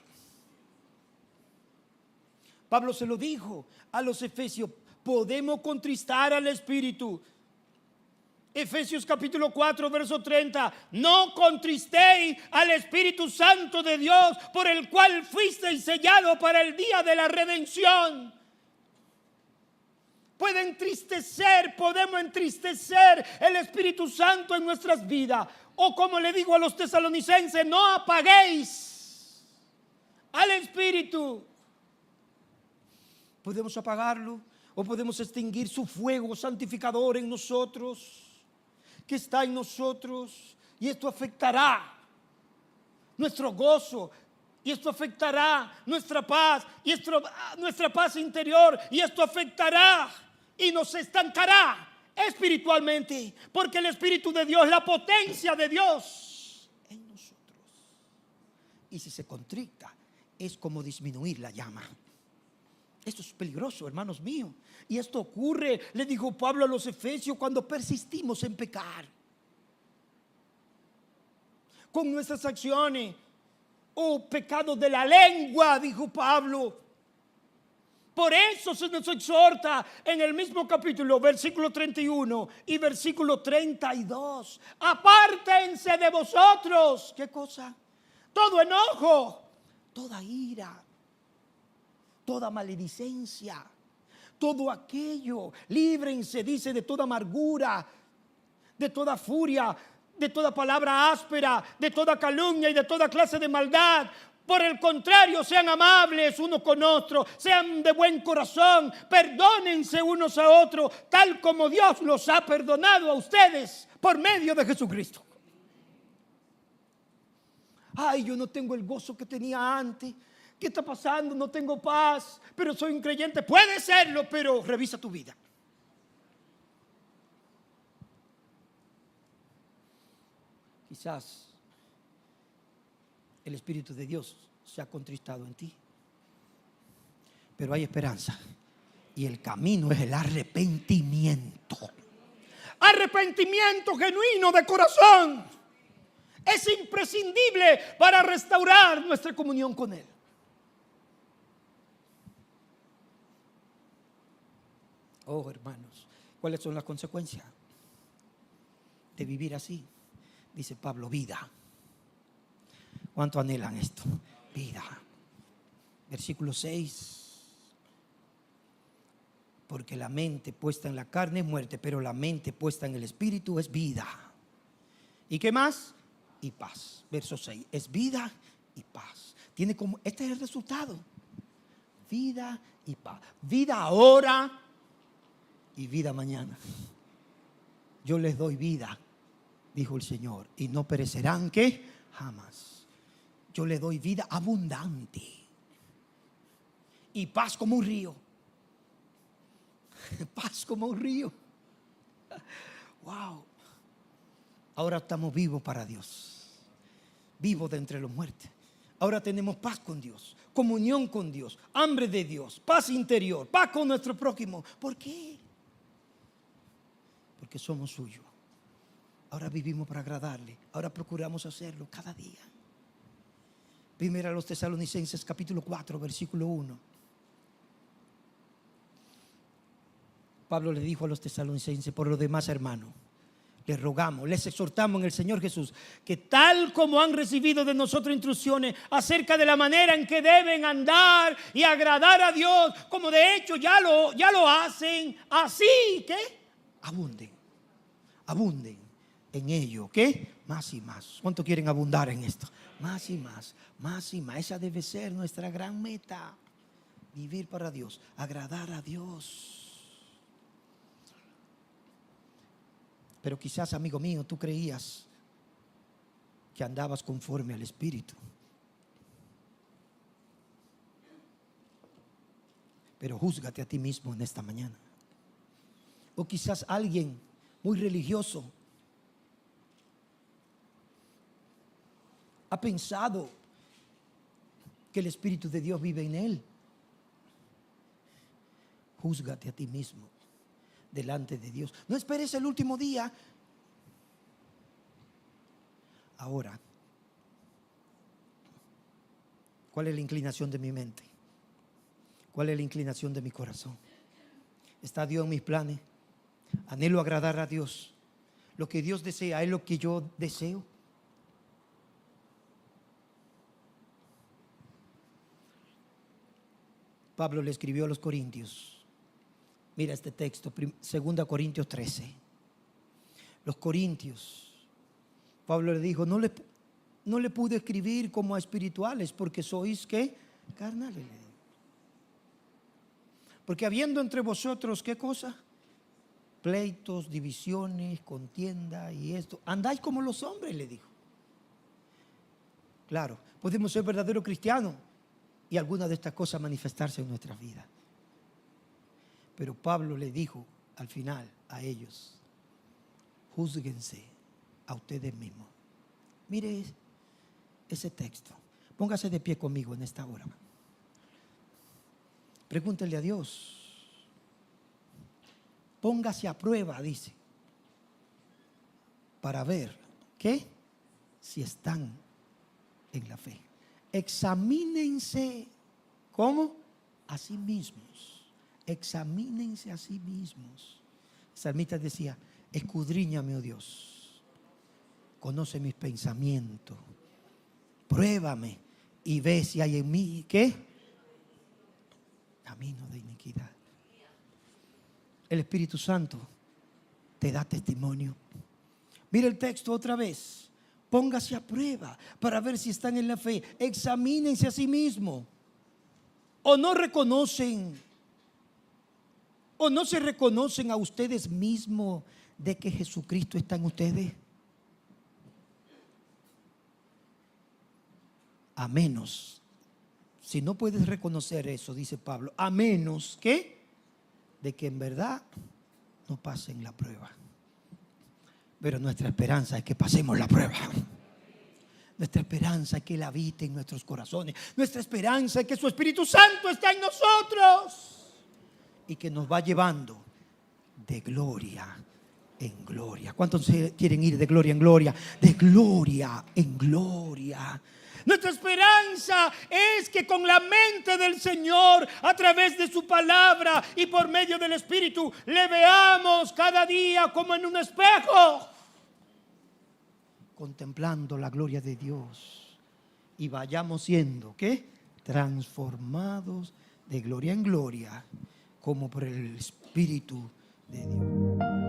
Pablo se lo dijo a los efesios, podemos contristar al Espíritu. Efesios capítulo 4, verso 30. No contristéis al Espíritu Santo de Dios, por el cual fuisteis sellados para el día de la redención. Podemos entristecer el Espíritu Santo en nuestras vidas. O como le digo a los tesalonicenses, no apaguéis al Espíritu. Podemos apagarlo o podemos extinguir su fuego santificador en nosotros, que está en nosotros, y esto afectará nuestro gozo, y esto afectará nuestra paz, y nuestra paz interior, y esto afectará y nos estancará espiritualmente, porque el Espíritu de Dios, la potencia de Dios en nosotros. Y si se contrita, es como disminuir la llama. Esto es peligroso, hermanos míos. Y esto ocurre, le dijo Pablo a los Efesios, cuando persistimos en pecar con nuestras acciones. Oh, pecado de la lengua, dijo Pablo. Por eso se nos exhorta en el mismo capítulo, versículo 31 y versículo 32. Apártense de vosotros. ¿Qué cosa? Todo enojo, toda ira, toda maledicencia, todo aquello. Líbrense, dice, de toda amargura, de toda furia, de toda palabra áspera, de toda calumnia y de toda clase de maldad. Por el contrario, sean amables unos con otros, sean de buen corazón, perdónense unos a otros, tal como Dios los ha perdonado a ustedes por medio de Jesucristo. Ay, yo no tengo el gozo que tenía antes. ¿Qué está pasando? No tengo paz, pero soy un creyente. Puede serlo, pero revisa tu vida. Quizás el Espíritu de Dios se ha contristado en ti, pero hay esperanza. Y el camino es el arrepentimiento. Arrepentimiento genuino de corazón. Es imprescindible para restaurar nuestra comunión con Él. Oh, hermanos, ¿cuáles son las consecuencias de vivir así? Dice Pablo, vida. ¿Cuánto anhelan esto? Vida. Versículo 6. Porque la mente puesta en la carne es muerte, pero la mente puesta en el Espíritu es vida. ¿Y qué más? Y paz. Verso 6. Es vida y paz. Tiene como, este es el resultado. Vida y paz. Vida ahora y vida mañana. Yo les doy vida, dijo el Señor, y no perecerán, ¿qué? Jamás. Yo les doy vida abundante y paz como un río. Paz como un río. Wow. Ahora estamos vivos para Dios, vivos de entre los muertos. Ahora tenemos paz con Dios, comunión con Dios, hambre de Dios, paz interior, paz con nuestro prójimo. ¿Por qué? Porque somos suyos. Ahora vivimos para agradarle. Ahora procuramos hacerlo cada día. Primera a los Tesalonicenses capítulo 4 versículo 1. Pablo le dijo a los tesalonicenses: por lo demás, hermano, les rogamos, les exhortamos en el Señor Jesús, que tal como han recibido de nosotros instrucciones acerca de la manera en que deben andar y agradar a Dios, como de hecho ya lo hacen, así que abunden en ello. ¿Qué? Más y más. ¿Cuánto quieren abundar en esto? Más y más, más y más. Esa debe ser nuestra gran meta. Vivir para Dios, agradar a Dios. Pero quizás, amigo mío, tú creías que andabas conforme al Espíritu. Pero júzgate a ti mismo en esta mañana. O quizás alguien muy religioso ha pensado que el Espíritu de Dios vive en él. Júzgate a ti mismo delante de Dios. No esperes el último día. Ahora, ¿cuál es la inclinación de mi mente? ¿Cuál es la inclinación de mi corazón? ¿Está Dios en mis planes? ¿Anhelo agradar a Dios? ¿Lo que Dios desea es lo que yo deseo? Pablo le escribió a los Corintios. Mira este texto, 2 Corintios 13. Los Corintios, Pablo le dijo: no le pude escribir como a espirituales, porque sois, ¿qué? Carnales. Porque habiendo entre vosotros, ¿qué cosa? Pleitos, divisiones, contienda y esto. Andáis como los hombres, le dijo. Claro, podemos ser verdaderos cristianos y algunas de estas cosas manifestarse en nuestras vidas. Pero Pablo le dijo al final a ellos: júzguense a ustedes mismos. Mire ese texto. Póngase de pie conmigo en esta hora. Pregúntele a Dios. Póngase a prueba, dice, para ver, ¿qué? Si están en la fe. Examínense. ¿Cómo? A sí mismos. Examínense a sí mismos. El salmista decía: escudriñame, oh Dios, conoce mis pensamientos, pruébame y ve si hay en mí, ¿qué? Camino de iniquidad. El Espíritu Santo te da testimonio. Mira el texto otra vez. Póngase a prueba para ver si están en la fe. Examínense a sí mismos. O no reconocen, o no se reconocen a ustedes mismos de que Jesucristo está en ustedes. A menos, si no puedes reconocer eso, dice Pablo, a menos que de que en verdad no pasen la prueba. Pero nuestra esperanza es que pasemos la prueba. Nuestra esperanza es que Él habite en nuestros corazones. Nuestra esperanza es que su Espíritu Santo está en nosotros y que nos va llevando de gloria en gloria. ¿Cuántos quieren ir de gloria en gloria? De gloria en gloria. Nuestra esperanza es que con la mente del Señor, a través de su palabra y por medio del Espíritu, le veamos cada día como en un espejo, contemplando la gloria de Dios, y vayamos siendo, ¿qué? Transformados de gloria en gloria, como por el Espíritu de Dios.